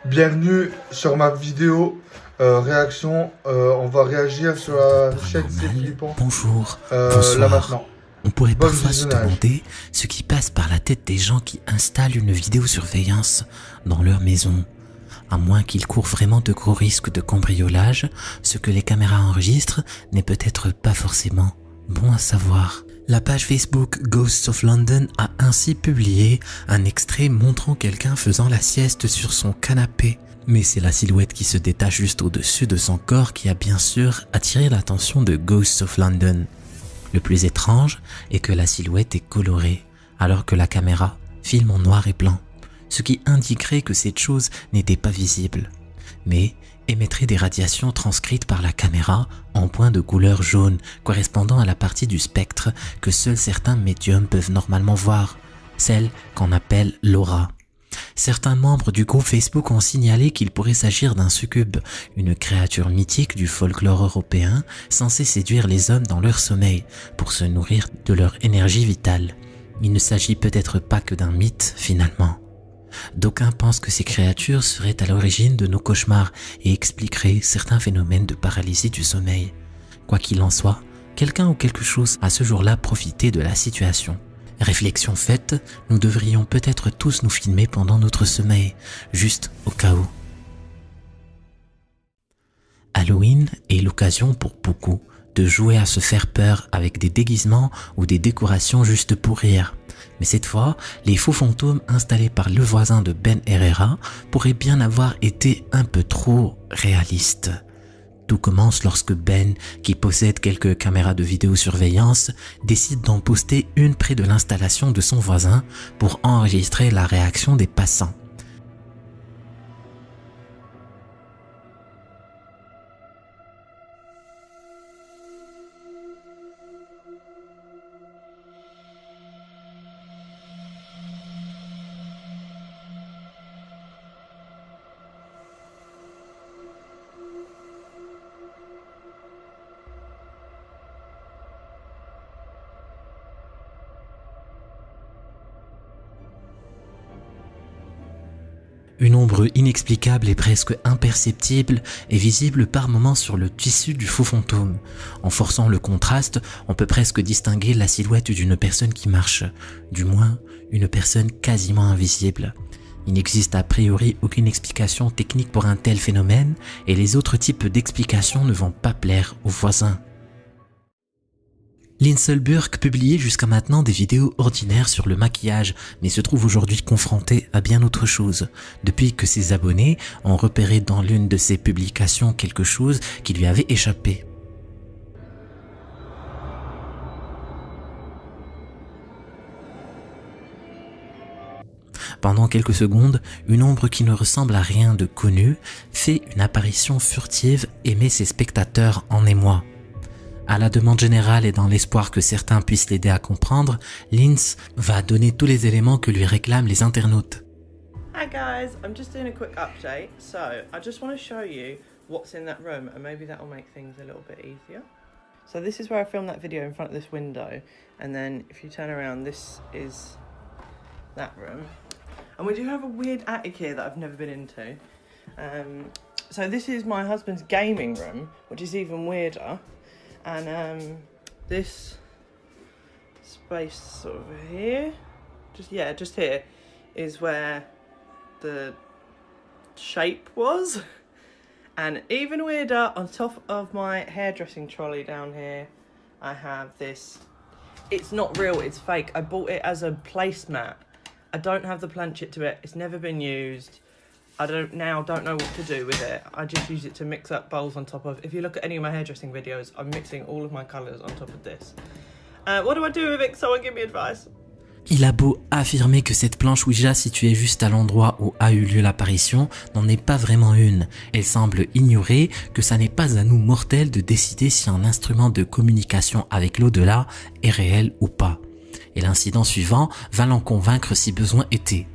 Bienvenue sur ma vidéo réaction. On va réagir sur la chaîne C'est Flippant Bonjour, là bonsoir. maintenant. On pourrait Bon parfois se visionnage. demander ce qui passe par la tête des gens qui installent une vidéosurveillance dans leur maison. À moins qu'ils courent vraiment de gros risques de cambriolage, ce que les caméras enregistrent n'est peut-être pas forcément bon à savoir. La page Facebook Ghosts of London a ainsi publié un extrait montrant quelqu'un faisant la sieste sur son canapé. Mais c'est la silhouette qui se détache juste au-dessus de son corps qui a bien sûr attiré l'attention de Ghosts of London. Le plus étrange est que la silhouette est colorée, alors que la caméra filme en noir et blanc, ce qui indiquerait que cette chose n'était pas visible, mais émettrait des radiations transcrites par la caméra en points de couleur jaune correspondant à la partie du spectre que seuls certains médiums peuvent normalement voir, celle qu'on appelle l'aura. Certains membres du groupe Facebook ont signalé qu'il pourrait s'agir d'un succube, une créature mythique du folklore européen censée séduire les hommes dans leur sommeil pour se nourrir de leur énergie vitale. Il ne s'agit peut-être pas que d'un mythe finalement. D'aucuns pensent que ces créatures seraient à l'origine de nos cauchemars et expliqueraient certains phénomènes de paralysie du sommeil. Quoi qu'il en soit, quelqu'un ou quelque chose a ce jour-là profité de la situation. Réflexion faite, nous devrions peut-être tous nous filmer pendant notre sommeil, juste au cas où. Halloween est l'occasion pour beaucoup de jouer à se faire peur avec des déguisements ou des décorations juste pour rire. Mais cette fois, les faux fantômes installés par le voisin de Ben Herrera pourraient bien avoir été un peu trop réalistes. Tout commence lorsque Ben, qui possède quelques caméras de vidéosurveillance, décide d'en poster une près de l'installation de son voisin pour enregistrer la réaction des passants. Une ombre inexplicable et presque imperceptible est visible par moments sur le tissu du faux fantôme. En forçant le contraste, on peut presque distinguer la silhouette d'une personne qui marche, du moins une personne quasiment invisible. Il n'existe a priori aucune explication technique pour un tel phénomène et les autres types d'explications ne vont pas plaire aux voisins. Lindsay Burke publiait jusqu'à maintenant des vidéos ordinaires sur le maquillage, mais se trouve aujourd'hui confronté à bien autre chose, depuis que ses abonnés ont repéré dans l'une de ses publications quelque chose qui lui avait échappé. Pendant quelques secondes, une ombre qui ne ressemble à rien de connu fait une apparition furtive et met ses spectateurs en émoi. À la demande générale et dans l'espoir que certains puissent l'aider à comprendre, Lindsay va donner tous les éléments que lui réclament les internautes. Hi guys, I'm just doing a quick update. So, I just want to show you what's in that room and maybe that will make things a little bit easier. So this is where I filmed that video in front of this window, and then if you turn around, this is that room. And we do have a weird attic here that I've never been into. So this is my husband's gaming room, which is even weirder. And this space over here, just here, is where the shape was. And even weirder, on top of my hairdressing trolley down here, I have this. It's not real, it's fake. I bought it as a placemat. I don't have the planchet to it, it's never been used. I don't know what to do with it. I just use it to mix up bowls on top of. If you look at any of my hairdressing videos, I'm mixing all of my colours on top of this. What do I do with it? Someone give me advice. Il a beau affirmer que cette planche Ouija située juste à l'endroit où a eu lieu l'apparition n'en est pas vraiment une. Elle semble ignorer que ça n'est pas à nous mortels de décider si un instrument de communication avec l'au-delà est réel ou pas. Et l'incident suivant va l'en convaincre si besoin était.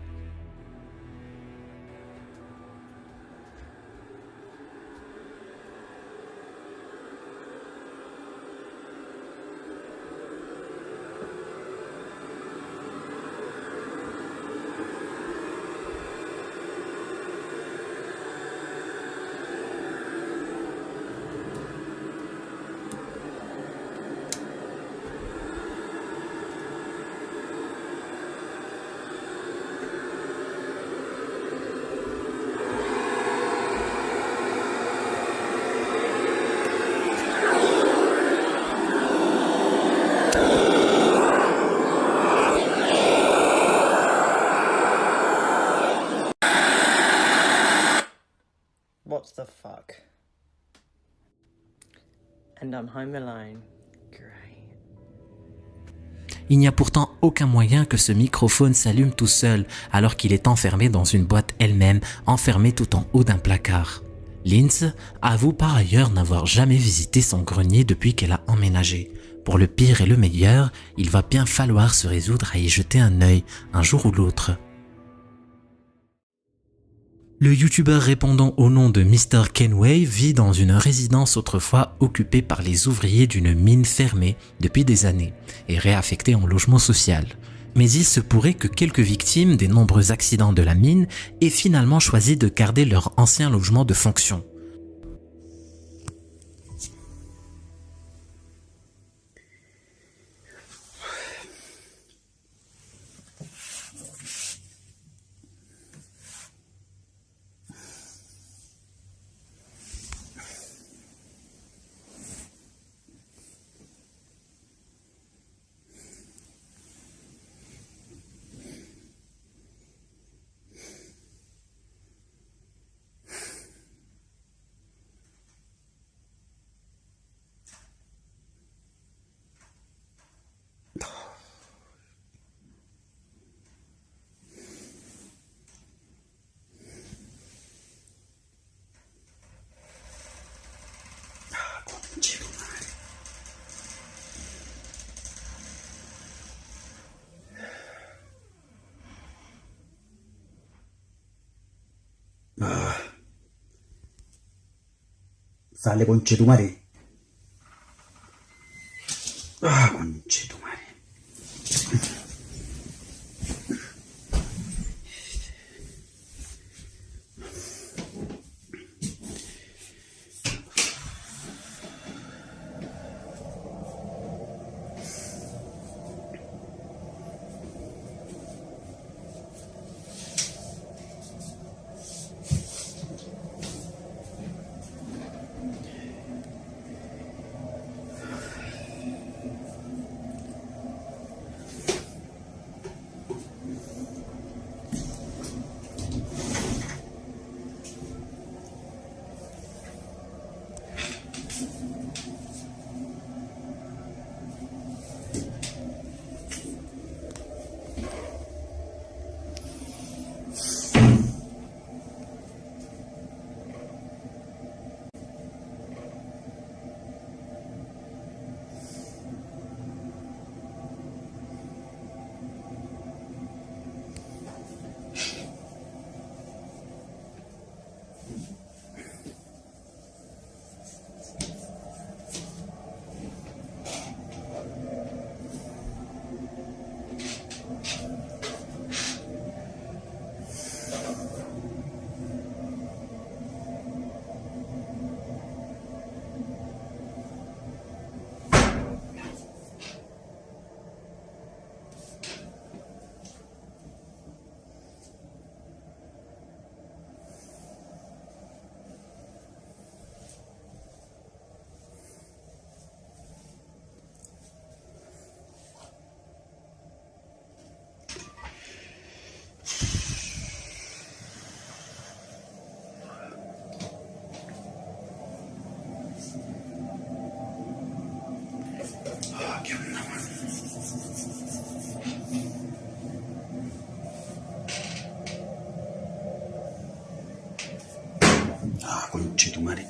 What the fuck? And I'm home alone. Great. Il n'y a pourtant aucun moyen que ce microphone s'allume tout seul alors qu'il est enfermé dans une boîte elle-même, enfermée tout en haut d'un placard. Linz avoue par ailleurs n'avoir jamais visité son grenier depuis qu'elle a emménagé. Pour le pire et le meilleur, il va bien falloir se résoudre à y jeter un œil, un jour ou l'autre. Le youtubeur répondant au nom de Mr. Kenway vit dans une résidence autrefois occupée par les ouvriers d'une mine fermée depuis des années et réaffectée en logement social. Mais il se pourrait que quelques victimes des nombreux accidents de la mine aient finalement choisi de garder leur ancien logement de fonction. Sale conchetumare. Conchetumare. Conchetumare.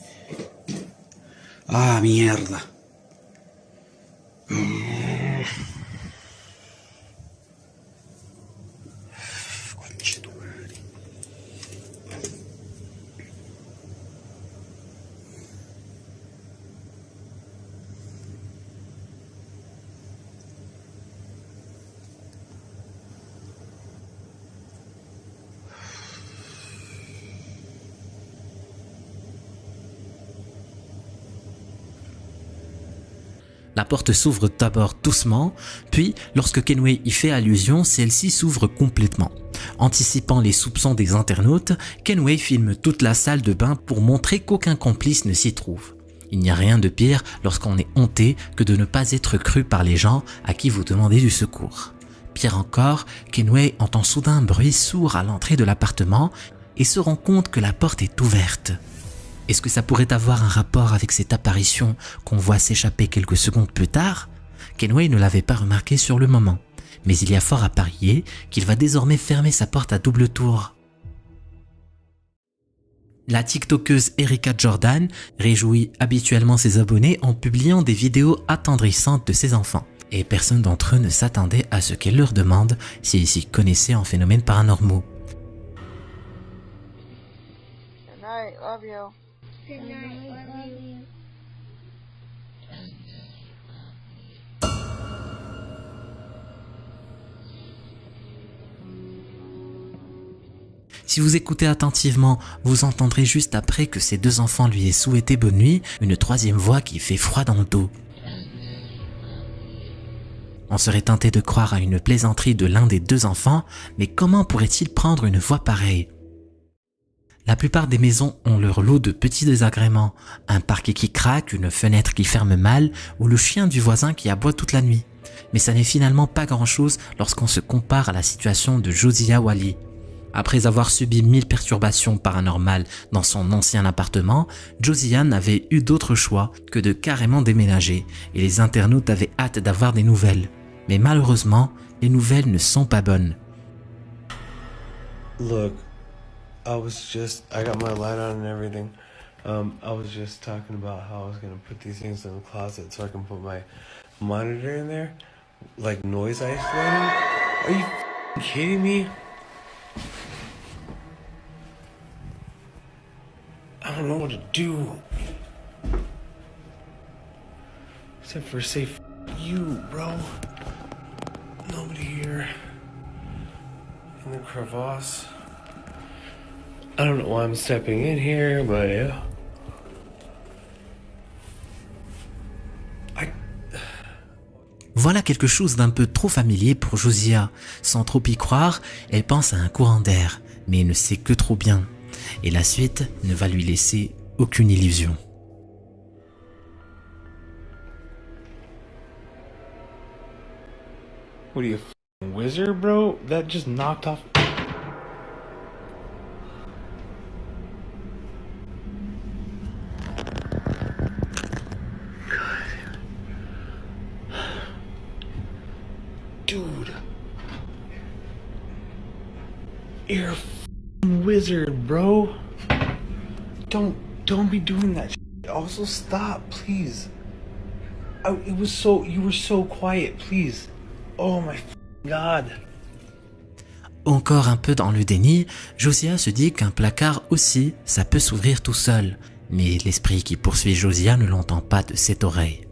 Mierda. Conchetumare. La porte s'ouvre d'abord doucement, puis lorsque Kenway y fait allusion, celle-ci s'ouvre complètement. Anticipant les soupçons des internautes, Kenway filme toute la salle de bain pour montrer qu'aucun complice ne s'y trouve. Il n'y a rien de pire lorsqu'on est honté que de ne pas être cru par les gens à qui vous demandez du secours. Pire encore, Kenway entend soudain un bruit sourd à l'entrée de l'appartement et se rend compte que la porte est ouverte. Est-ce que ça pourrait avoir un rapport avec cette apparition qu'on voit s'échapper quelques secondes plus tard? Kenway ne l'avait pas remarqué sur le moment, mais il y a fort à parier qu'il va désormais fermer sa porte à double tour. La TikTokeuse Erica Jordan réjouit habituellement ses abonnés en publiant des vidéos attendrissantes de ses enfants. Et personne d'entre eux ne s'attendait à ce qu'elle leur demande s'ils s'y connaissaient en phénomènes paranormaux. Good night, love you. Good night, love you. Si vous écoutez attentivement, vous entendrez juste après que ses deux enfants lui aient souhaité bonne nuit, une troisième voix qui fait froid dans le dos. On serait tenté de croire à une plaisanterie de l'un des deux enfants, mais comment pourrait-il prendre une voix pareille? La plupart des maisons ont leur lot de petits désagréments, un parquet qui craque, une fenêtre qui ferme mal, ou le chien du voisin qui aboie toute la nuit. Mais ça n'est finalement pas grand-chose lorsqu'on se compare à la situation de Josiah Wally. Après avoir subi 1000 perturbations paranormales dans son ancien appartement, Josiah n'avait eu d'autre choix que de carrément déménager et les internautes avaient hâte d'avoir des nouvelles. Mais malheureusement, les nouvelles ne sont pas bonnes. Look, I got my light on and everything. I was just talking about how I was gonna put these things in the closet so I can put my monitor in there, like noise isolating. Are you kidding me? I don't know what to do. Except for say you, bro. Nobody here. In the crevasse. I don't know why I'm stepping in here, but yeah. Voilà quelque chose d'un peu trop familier pour Josiah. Sans trop y croire, elle pense à un courant d'air, mais ne sait que trop bien. Et la suite ne va lui laisser aucune illusion. What are you, a wizard, bro? That just knocked off. Dude. You're a wizard, bro. Don't be doing that shit. Also stop, please. You were so quiet, please. Oh my God. Encore un peu dans le déni, Josiah se dit qu'un placard aussi, ça peut s'ouvrir tout seul. Mais l'esprit qui poursuit Josiah ne l'entend pas de cette oreille.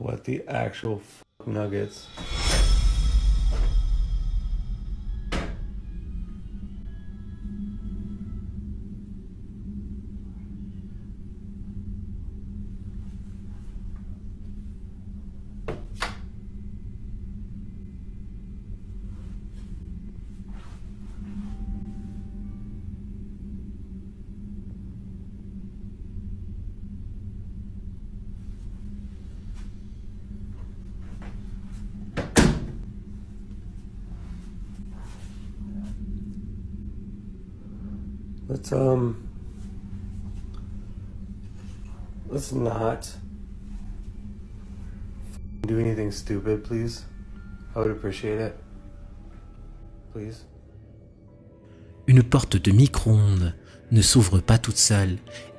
What the actual nuggets? Let's not do anything stupid, please. I would appreciate it. Please. Une porte de micro-ondes ne s'ouvre pas toute seule,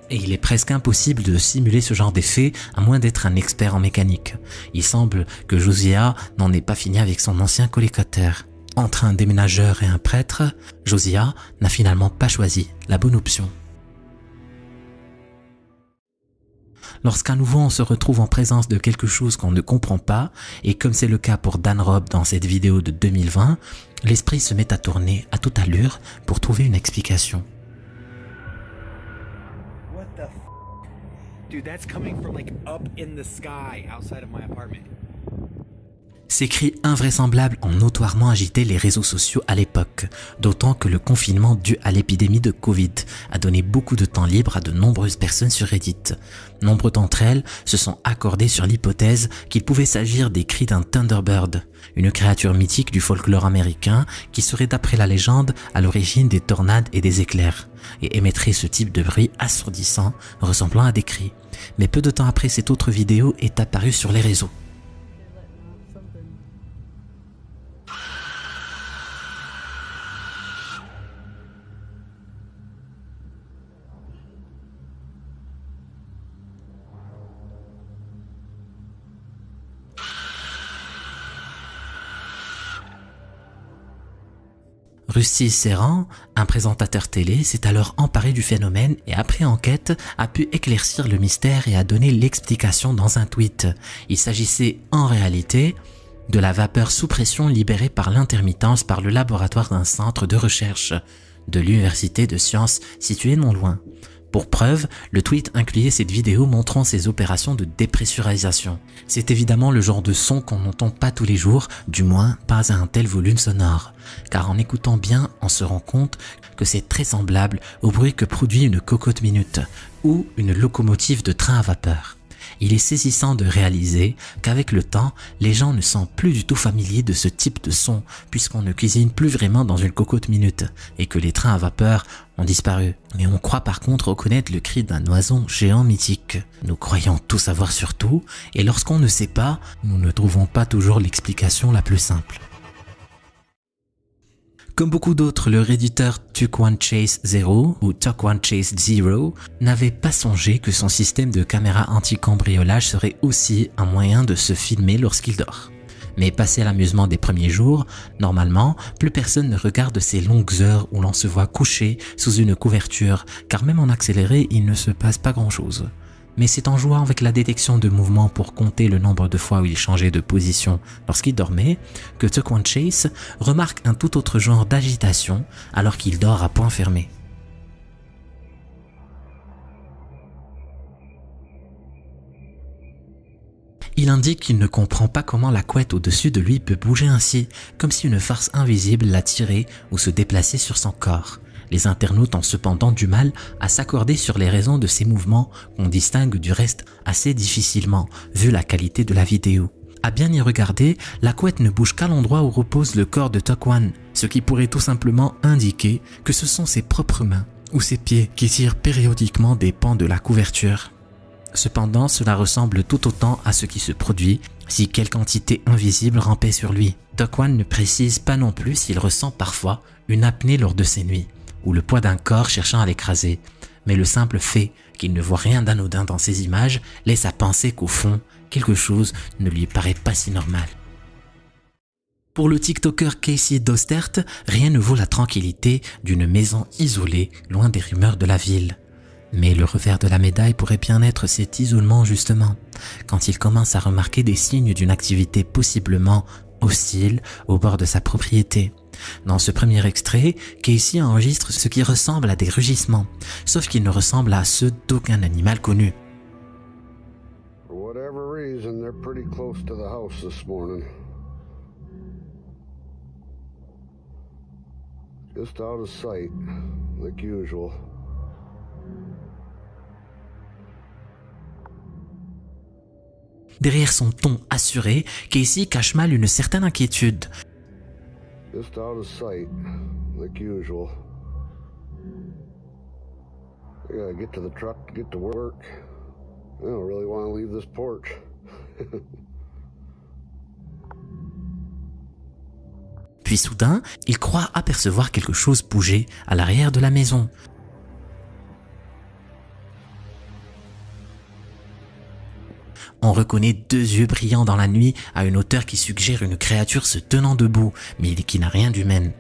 et il est presque impossible de simuler ce genre d'effet à moins d'être un expert en mécanique. Il semble que Josiah n'en ait pas fini avec son ancien colocataire. Entre un déménageur et un prêtre, Josiah n'a finalement pas choisi la bonne option. Lorsqu'à nouveau on se retrouve en présence de quelque chose qu'on ne comprend pas, et comme c'est le cas pour Dan Robb dans cette vidéo de 2020, l'esprit se met à tourner à toute allure pour trouver une explication. What the f***? Dude, that's coming from like up in the sky outside of my apartment. Ces cris invraisemblables ont notoirement agité les réseaux sociaux à l'époque, d'autant que le confinement dû à l'épidémie de Covid a donné beaucoup de temps libre à de nombreuses personnes sur Reddit. Nombre d'entre elles se sont accordées sur l'hypothèse qu'il pouvait s'agir des cris d'un Thunderbird, une créature mythique du folklore américain qui serait d'après la légende à l'origine des tornades et des éclairs, et émettrait ce type de bruit assourdissant ressemblant à des cris. Mais peu de temps après, cette autre vidéo est apparue sur les réseaux. Rusty Serran, un présentateur télé, s'est alors emparé du phénomène et après enquête a pu éclaircir le mystère et a donné l'explication dans un tweet. Il s'agissait en réalité de la vapeur sous pression libérée par l'intermittence par le laboratoire d'un centre de recherche de l'université de sciences situé non loin. Pour preuve, le tweet incluait cette vidéo montrant ces opérations de dépressurisation. C'est évidemment le genre de son qu'on n'entend pas tous les jours, du moins pas à un tel volume sonore. Car en écoutant bien, on se rend compte que c'est très semblable au bruit que produit une cocotte minute ou une locomotive de train à vapeur. Il est saisissant de réaliser qu'avec le temps, les gens ne sont plus du tout familiers de ce type de son puisqu'on ne cuisine plus vraiment dans une cocotte minute et que les trains à vapeur ont disparu. Mais on croit par contre reconnaître le cri d'un oiseau géant mythique. Nous croyons tout savoir sur tout et lorsqu'on ne sait pas, nous ne trouvons pas toujours l'explication la plus simple. Comme beaucoup d'autres, le redditeur TuckOneChase0 ou TuckOneChase0 n'avait pas songé que son système de caméra anti-cambriolage serait aussi un moyen de se filmer lorsqu'il dort. Mais passé l'amusement des premiers jours, normalement, plus personne ne regarde ces longues heures où l'on se voit couché sous une couverture, car même en accéléré, il ne se passe pas grand-chose. Mais c'est en jouant avec la détection de mouvement pour compter le nombre de fois où il changeait de position lorsqu'il dormait que TuckOneChase remarque un tout autre genre d'agitation alors qu'il dort à point fermé. Il indique qu'il ne comprend pas comment la couette au-dessus de lui peut bouger ainsi, comme si une force invisible l'attirait ou se déplaçait sur son corps. Les internautes ont cependant du mal à s'accorder sur les raisons de ces mouvements qu'on distingue du reste assez difficilement, vu la qualité de la vidéo. À bien y regarder, la couette ne bouge qu'à l'endroit où repose le corps de TuckOne, ce qui pourrait tout simplement indiquer que ce sont ses propres mains ou ses pieds qui tirent périodiquement des pans de la couverture. Cependant, cela ressemble tout autant à ce qui se produit si quelque entité invisible rampait sur lui. TuckOne ne précise pas non plus s'il ressent parfois une apnée lors de ses nuits, ou le poids d'un corps cherchant à l'écraser, mais le simple fait qu'il ne voit rien d'anodin dans ces images laisse à penser qu'au fond, quelque chose ne lui paraît pas si normal. Pour le TikToker Casey Dostert, rien ne vaut la tranquillité d'une maison isolée, loin des rumeurs de la ville. Mais le revers de la médaille pourrait bien être cet isolement justement, quand il commence à remarquer des signes d'une activité possiblement hostile au bord de sa propriété. Dans ce premier extrait, Casey enregistre ce qui ressemble à des rugissements, sauf qu'ils ne ressemblent à ceux d'aucun animal connu. For whatever reason, they're pretty close to the house this morning. Just out of sight, like usual. Derrière son ton assuré, Casey cache mal une certaine inquiétude. Just out of sight, like usual. I gotta get to the truck to get to work. I don't really want to leave this porch. Puis soudain, il croit apercevoir quelque chose bouger à l'arrière de la maison. On reconnaît deux yeux brillants dans la nuit à une hauteur qui suggère une créature se tenant debout, mais qui n'a rien d'humaine.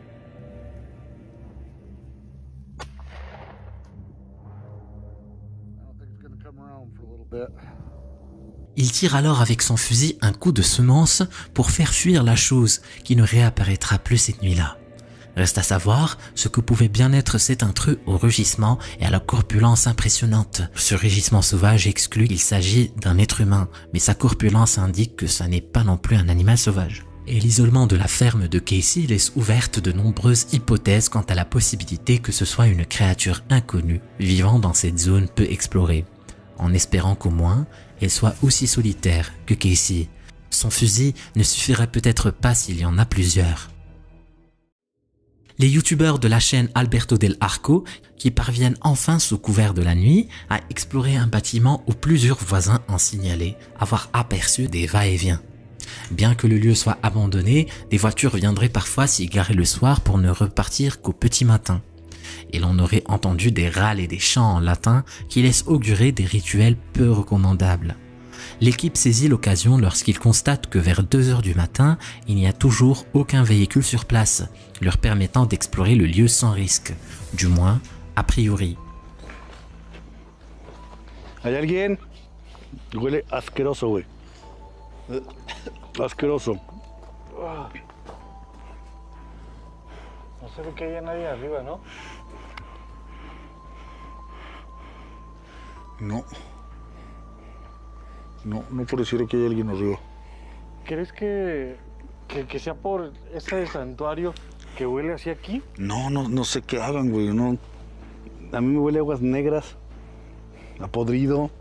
Il tire alors avec son fusil un coup de semence pour faire fuir la chose qui ne réapparaîtra plus cette nuit-là. Reste à savoir ce que pouvait bien être cet intrus au rugissement et à la corpulence impressionnante. Ce rugissement sauvage exclut qu'il s'agit d'un être humain, mais sa corpulence indique que ça n'est pas non plus un animal sauvage. Et l'isolement de la ferme de Casey laisse ouvertes de nombreuses hypothèses quant à la possibilité que ce soit une créature inconnue vivant dans cette zone peu explorée, en espérant qu'au moins elle soit aussi solitaire que Casey. Son fusil ne suffirait peut-être pas s'il y en a plusieurs. Les youtubeurs de la chaîne Alberto Del Arco, qui parviennent enfin sous couvert de la nuit à explorer un bâtiment où plusieurs voisins ont signalé avoir aperçu des va-et-vient. Bien que le lieu soit abandonné, des voitures viendraient parfois s'y garer le soir pour ne repartir qu'au petit matin. Et l'on aurait entendu des râles et des chants en latin qui laissent augurer des rituels peu recommandables. L'équipe saisit l'occasion lorsqu'ils constatent que vers 2 heures du matin, il n'y a toujours aucun véhicule sur place, leur permettant d'explorer le lieu sans risque, du moins a priori. ¿Hay alguien? Huele asqueroso, güey. Asqueroso. No se ve que haya nadie arriba, ¿no? No. No pareciera que hay alguien arriba. ¿Crees que sea por ese santuario que huele hacia aquí? No sé qué hagan, güey. No. A mí me huele a aguas negras, a podrido.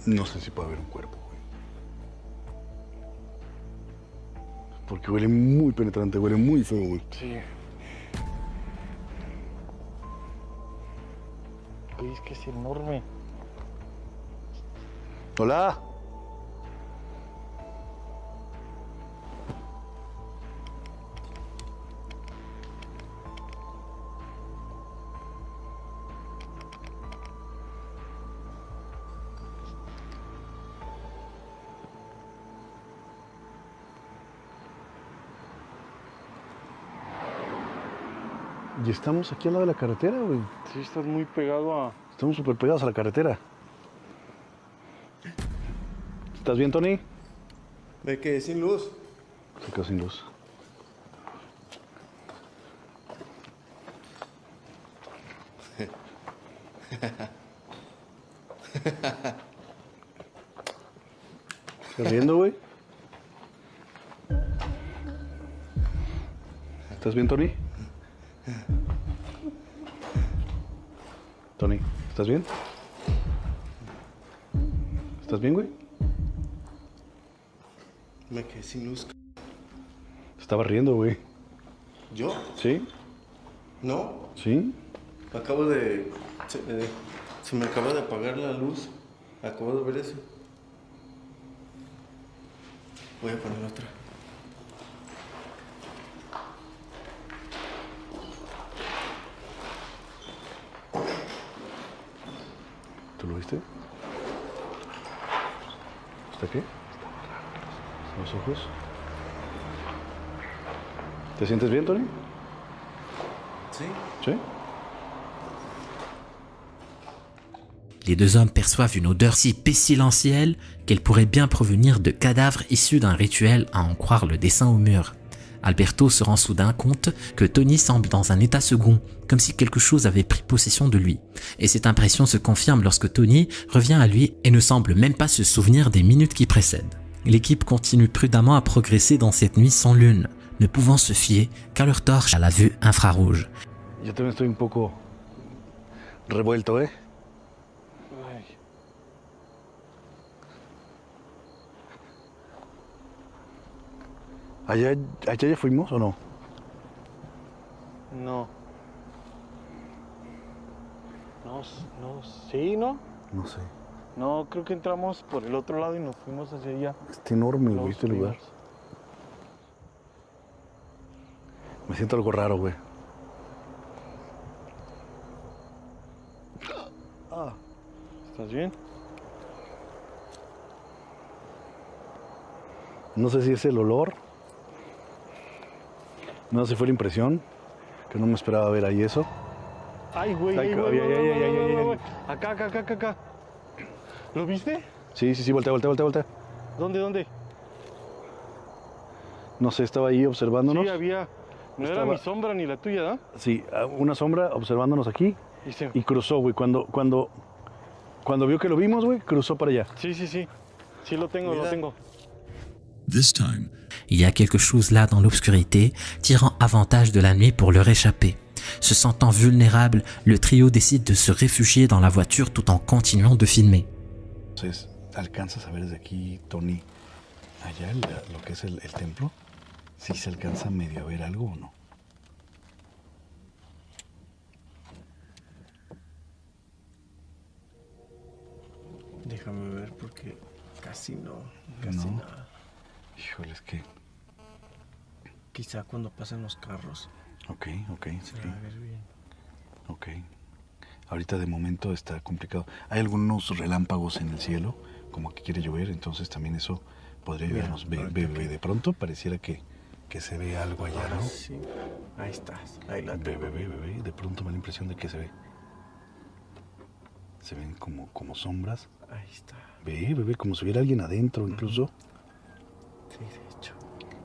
No sé si puede haber un cuerpo, güey. Porque huele muy penetrante, huele muy feo, güey. Sí. Güey, es que es enorme. Hola. Y estamos aquí al lado de la carretera, güey. Sí, estás muy pegado a... Estamos súper pegados a la carretera. ¿Estás bien, Tony? ¿De qué? ¿Sin luz? Se quedó sin luz. ¿Estás riendo, güey? ¿Estás bien, Tony? Tony, ¿estás bien? ¿Estás bien, güey? Me quedé sin luz. Estaba riendo, güey. ¿Yo? ¿Sí? ¿No? ¿Sí? Acabo de... Se me acaba de apagar la luz. Acabo de ver eso. Voy a poner otra. ¿Tú lo viste? ¿Está qué? Los ojos. ¿Te sientes bien, Tony? Sí. ¿Sí? Les deux hommes perçoivent une odeur si pestilentielle qu'elle pourrait bien provenir de cadavres issus d'un rituel à en croire le dessin au mur. Alberto se rend soudain compte que Tony semble dans un état second, comme si quelque chose avait pris possession de lui. Et cette impression se confirme lorsque Tony revient à lui et ne semble même pas se souvenir des minutes qui précèdent. L'équipe continue prudemment à progresser dans cette nuit sans lune, ne pouvant se fier qu'à leur torche à la vue infrarouge. Yo también estoy un poco revuelto, ¿eh? Ay, ¿Allá ya fuimos o no? no. No, sí, ¿no? No sé. No, creo que entramos por el otro lado y nos fuimos hacia allá. Está enorme, güey, Luego este lugar. subimos. Me siento algo raro, güey. ¿Estás bien? No sé si es el olor. No sé si fue la impresión. Que no me esperaba ver ahí eso. Ay, güey, Ay, ay, ay, ay, ay, ay. Acá. ¿Lo viste? Sí, voltea. ¿Dónde? No sé, estaba ahí observándonos. Sí, había. No era mi sombra ni la tuya, ¿no? Sí, una sombra observándonos aquí y cruzó, güey. Cuando vio que lo vimos, güey, cruzó para allá. Sí, sí, sí. Sí, lo tengo, lo tengo. Il y a quelque chose là dans l'obscurité, tirant avantage de la nuit pour leur échapper. Se sentant vulnérable, le trio décide de se réfugier dans la voiture tout en continuant de filmer. Entonces, ¿alcanzas a ver desde aquí, Tony, allá lo que es el templo? ¿Sí se alcanza medio a ver algo o no? Déjame ver porque casi no, casi No. nada. Híjole, es que... Quizá cuando pasen los carros Ok, se va a ver bien. ok. Ahorita de momento está complicado. Hay algunos relámpagos en el cielo, como que quiere llover, entonces también eso podría ayudarnos. De pronto pareciera que se ve algo allá, ¿no? Sí, ahí estás, ahí la tengo. Ve, de pronto me da la impresión de que se ve. Se ven como sombras. Ahí está. Ve, como si hubiera alguien adentro incluso. Sí, de hecho.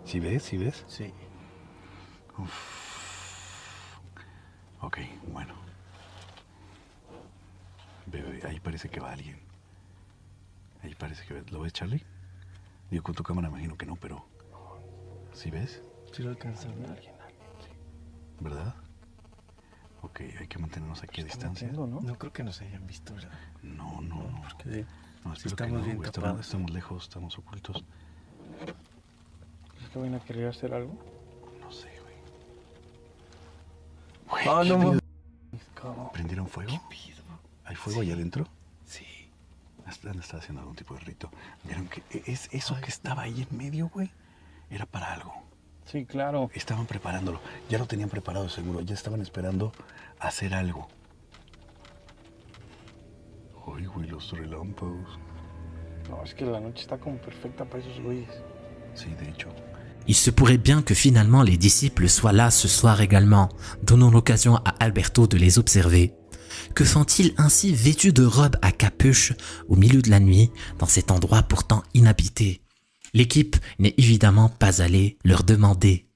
¿Sí ves? ¿Sí ves? Sí. Uf. Ok, bueno. Ve, ahí parece que va alguien. Ahí parece que va. ¿Lo ves, Charlie? Digo, con tu cámara imagino que no, pero... ¿Sí ves? Sí lo alcanza a ver. ¿Verdad? Ok, hay que mantenernos aquí a distancia. No creo que nos hayan visto, ¿verdad? No. Porque No, sí espero que estamos no, bien güey, tapados. estamos lejos, estamos ocultos. ¿Es que van a querer hacer algo? No sé, güey. Ah, no, ¿qué mames. pido? ¿Prendieron fuego? ¿Hay fuego allá adentro? Sí. Está haciendo algún tipo de rito. ¿Vieron que eso que estaba ahí en medio, güey? Era para algo. Sí, claro. Estaban preparándolo. Ya lo tenían preparado seguro. Ya estaban esperando hacer algo. Ay, güey, los relámpagos. No, es que la noche está como perfecta para esos güeyes. Sí, de hecho. Il se pourrait bien que finalement les disciples soient là ce soir également, donnant l'occasion à Alberto de les observer. Que font-ils ainsi vêtus de robes à capuche au milieu de la nuit dans cet endroit pourtant inhabité? L'équipe n'est évidemment pas allée leur demander.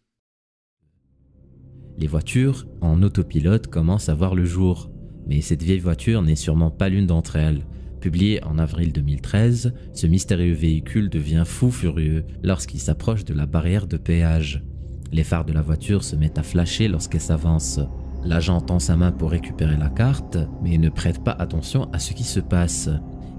Les voitures en autopilote commencent à voir le jour, mais cette vieille voiture n'est sûrement pas l'une d'entre elles. Publié en avril 2013, ce mystérieux véhicule devient fou furieux lorsqu'il s'approche de la barrière de péage. Les phares de la voiture se mettent à flasher lorsqu'elle s'avance. L'agent tend sa main pour récupérer la carte, mais ne prête pas attention à ce qui se passe.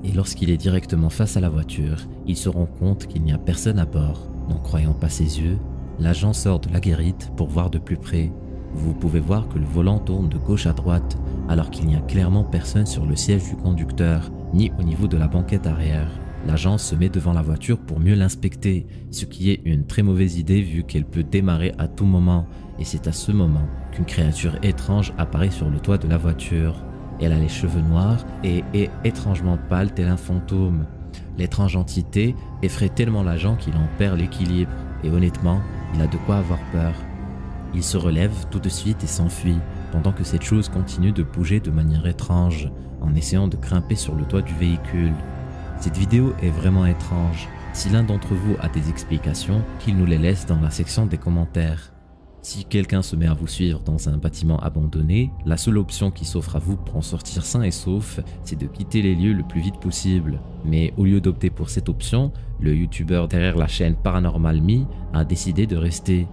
Et lorsqu'il est directement face à la voiture, il se rend compte qu'il n'y a personne à bord. N'en croyant pas ses yeux, l'agent sort de la guérite pour voir de plus près. Vous pouvez voir que le volant tourne de gauche à droite, alors qu'il n'y a clairement personne sur le siège du conducteur, ni au niveau de la banquette arrière. L'agent se met devant la voiture pour mieux l'inspecter, ce qui est une très mauvaise idée vu qu'elle peut démarrer à tout moment, et c'est à ce moment qu'une créature étrange apparaît sur le toit de la voiture. Elle a les cheveux noirs et est étrangement pâle tel un fantôme. L'étrange entité effraie tellement l'agent qu'il en perd l'équilibre, et honnêtement, il a de quoi avoir peur. Il se relève tout de suite et s'enfuit, pendant que cette chose continue de bouger de manière étrange, en essayant de grimper sur le toit du véhicule. Cette vidéo est vraiment étrange. Si l'un d'entre vous a des explications, qu'il nous les laisse dans la section des commentaires. Si quelqu'un se met à vous suivre dans un bâtiment abandonné, la seule option qui s'offre à vous pour en sortir sain et sauf, c'est de quitter les lieux le plus vite possible. Mais au lieu d'opter pour cette option, le youtubeur derrière la chaîne Paranormal Me a décidé de rester.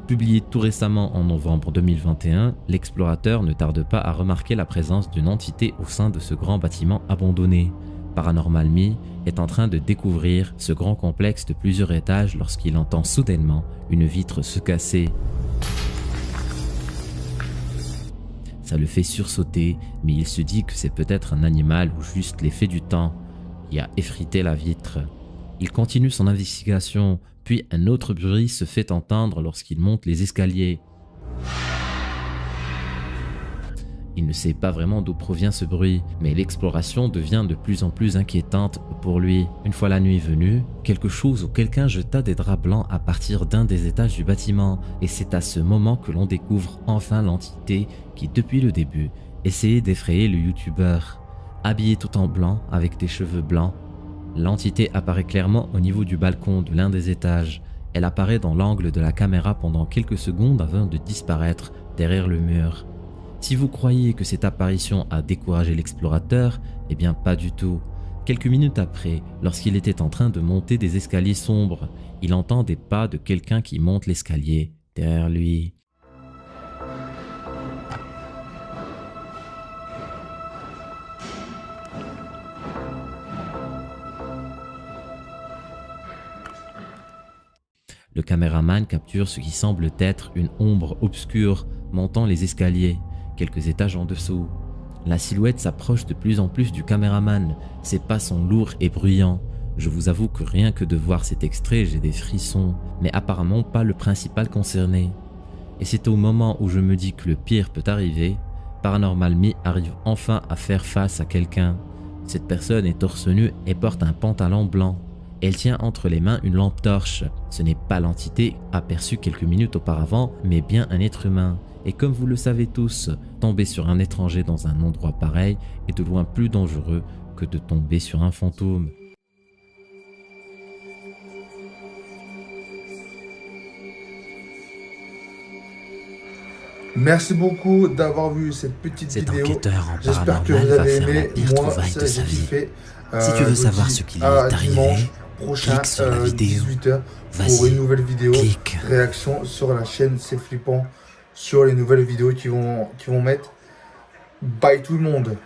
Publié tout récemment en novembre 2021, l'explorateur ne tarde pas à remarquer la présence d'une entité au sein de ce grand bâtiment abandonné. Paranormal Me est en train de découvrir ce grand complexe de plusieurs étages lorsqu'il entend soudainement une vitre se casser. Ça le fait sursauter, mais il se dit que c'est peut-être un animal ou juste l'effet du temps qui a effrité la vitre. Il continue son investigation, puis un autre bruit se fait entendre lorsqu'il monte les escaliers. Il ne sait pas vraiment d'où provient ce bruit, mais l'exploration devient de plus en plus inquiétante pour lui. Une fois la nuit venue, quelque chose ou quelqu'un jeta des draps blancs à partir d'un des étages du bâtiment, et c'est à ce moment que l'on découvre enfin l'entité qui, depuis le début, essayait d'effrayer le youtubeur. Habillé tout en blanc, avec des cheveux blancs, l'entité apparaît clairement au niveau du balcon de l'un des étages. Elle apparaît dans l'angle de la caméra pendant quelques secondes avant de disparaître derrière le mur. Si vous croyez que cette apparition a découragé l'explorateur, eh bien pas du tout. Quelques minutes après, lorsqu'il était en train de monter des escaliers sombres, il entend des pas de quelqu'un qui monte l'escalier derrière lui. Le caméraman capture ce qui semble être une ombre obscure montant les escaliers, quelques étages en dessous. La silhouette s'approche de plus en plus du caméraman, ses pas sont lourds et bruyants. Je vous avoue que rien que de voir cet extrait, j'ai des frissons, mais apparemment pas le principal concerné. Et c'est au moment où je me dis que le pire peut arriver, Paranormal Me arrive enfin à faire face à quelqu'un. Cette personne est torse nu et porte un pantalon blanc. Elle tient entre les mains une lampe torche. Ce n'est pas l'entité aperçue quelques minutes auparavant, mais bien un être humain. Et comme vous le savez tous, tomber sur un étranger dans un endroit pareil est de loin plus dangereux que de tomber sur un fantôme. Merci beaucoup d'avoir vu cette petite Cet vidéo. enquêteur en J'espère que paranormal vous va avez faire la aimé. pire Moi, trouvaille de sa j'ai vie. kiffé. Si tu veux Je savoir dis ce qui lui est à arrivé, dimanche prochain, clique sur la vidéo. 18h, pour Vas-y, une nouvelle vidéo. clique. Réaction sur la chaîne C'est Flippant, sur les nouvelles vidéos qui vont mettre. Bye tout le monde.